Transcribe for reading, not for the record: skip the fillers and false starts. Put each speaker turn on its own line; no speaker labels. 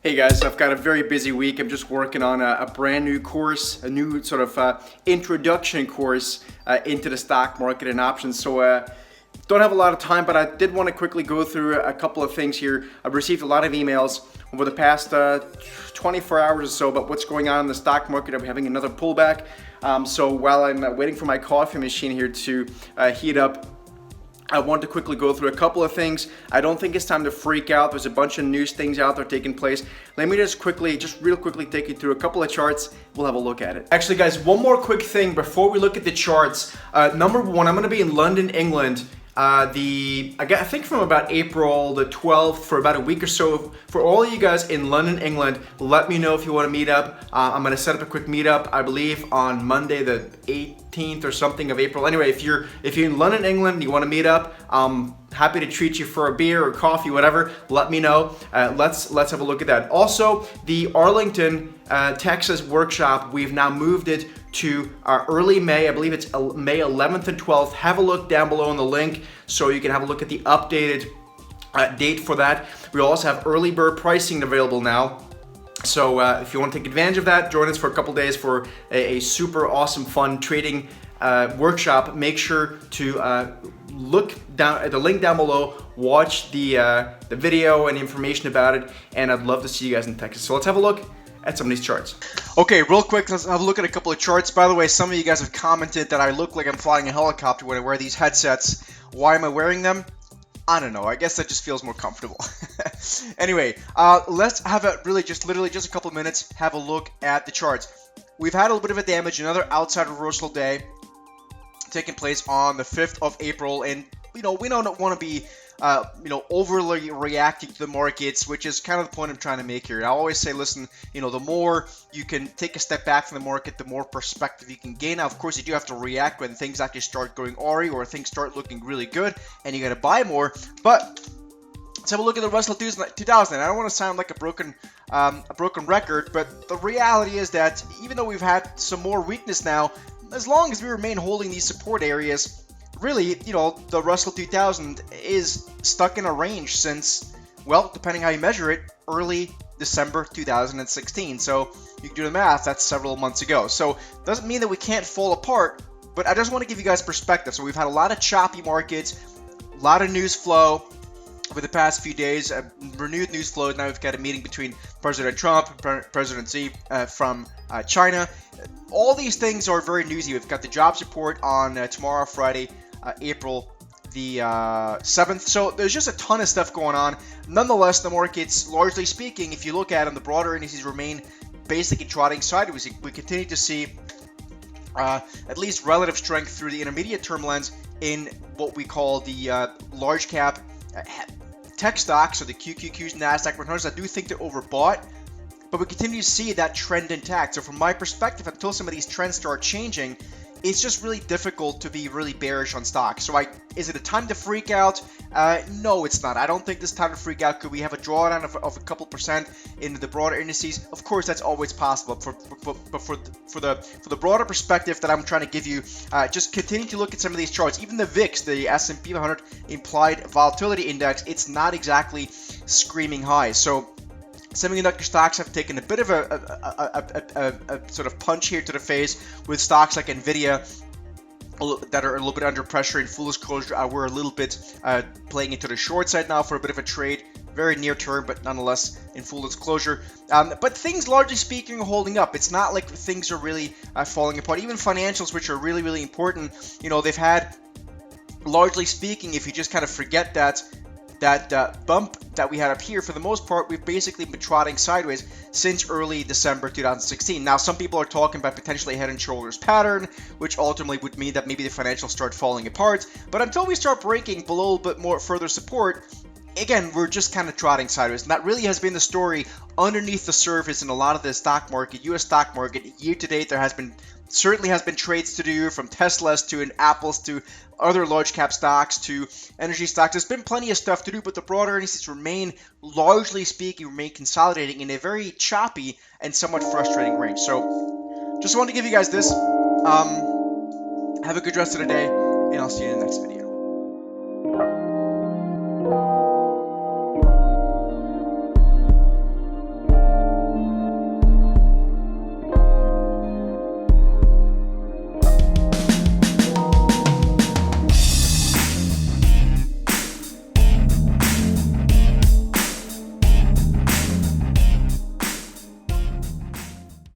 Hey guys, I've got a very busy week. I'm just working on a brand new course, a new sort of introduction course into the stock market and options. So don't have a lot of time, but I did want to quickly go through a couple of things here. I've received a lot of emails over the past 24 hours or so about what's going on in the stock market. Are we having another pullback? So while I'm waiting for my coffee machine here to heat up, I want to quickly go through a couple of things. I don't think it's time to freak out. There's a bunch of news things out there taking place. Let me just real quickly take you through a couple of charts. We'll have a look at it. Actually, guys, one more quick thing before we look at the charts. Number one, I'm going to be in London, England. I think from about April the 12th for about a week or so. For all of you guys in London, England, let me know if you want to meet up. I'm going to set up a quick meetup, I believe, on Monday the 18th or something of April. Anyway, if you're in London, England, and you want to meet up, I'm happy to treat you for a beer or coffee, whatever. Let me know. Let's have a look at that. Also, the Arlington, Texas workshop, we've now moved it to early May. I believe it's May 11th and 12th. Have a look down below in the link so you can have a look at the updated date for that. We also have early bird pricing available now. So if you want to take advantage of that, join us for a couple days for a super awesome, fun trading workshop. Make sure to look down at the link down below, watch the video and information about it, and I'd love to see you guys in Texas. So let's have a look at some of these charts. Okay, real quick, let's have a look at a couple of charts. By the way, some of you guys have commented that I look like I'm flying a helicopter when I wear these headsets. Why am I wearing them? I don't know. I guess that just feels more comfortable. Anyway, let's have literally just a couple of minutes, have a look at the charts. We've had a little bit of a damage, another outside reversal day taking place on the 5th of April, and we don't want to be overly reacting to the markets, which is kind of the point I'm trying to make here. And I always say, listen, the more you can take a step back from the market, the more perspective you can gain. Now, of course, you do have to react when things actually start going awry or things start looking really good, and you got to buy more. But let's have a look at the Russell 2000. I don't want to sound like a broken record, but the reality is that even though we've had some more weakness now, as long as we remain holding these support areas, really, the Russell 2000 is stuck in a range since, well, depending how you measure it, early December 2016. So you can do the math, that's several months ago. So doesn't mean that we can't fall apart, but I just want to give you guys perspective. So we've had a lot of choppy markets, a lot of news flow over the past few days, renewed news flow. Now we've got a meeting between President Trump and President Xi from China. All these things are very newsy. We've got the jobs report on tomorrow, Friday, April the 7th. So there's just a ton of stuff going on. Nonetheless, the markets, largely speaking, if you look at them, the broader indices remain basically trotting sideways. We continue to see at least relative strength through the intermediate term lens in what we call the large cap tech stocks, so the QQQs, NASDAQ 100s. I do think they're overbought, but we continue to see that trend intact. So from my perspective, until some of these trends start changing, it's just really difficult to be really bearish on stocks. So is it a time to freak out? No, it's not. I don't think this time to freak out. Could we have a drawdown of a couple percent into the broader indices? Of course, that's always possible. But for the broader perspective that I'm trying to give you, just continue to look at some of these charts. Even the VIX, the S&P 500 implied volatility index, it's not exactly screaming high. So semiconductor stocks have taken a bit of a sort of punch here to the face, with stocks like Nvidia that are a little bit under pressure. In full disclosure, we're a little bit playing into the short side now for a bit of a trade, very near term, but nonetheless in full disclosure. But things, largely speaking, are holding up. It's not like things are really falling apart. Even financials, which are really, really important, they've had, largely speaking, if you just kind of forget that bump that we had up here, for the most part, we've basically been trotting sideways since early December 2016. Now, some people are talking about potentially a head and shoulders pattern, which ultimately would mean that maybe the financials start falling apart. But until we start breaking below a little bit more further support, again, we're just kind of trotting sideways. And that really has been the story underneath the surface in a lot of the stock market, U.S. stock market. Year to date, there certainly has been trades to do, from Teslas to Apples to other large cap stocks to energy stocks. There's been plenty of stuff to do, but the broader indices remain, largely speaking, consolidating in a very choppy and somewhat frustrating range. So just wanted to give you guys this. Have a good rest of the day, and I'll see you in the next video.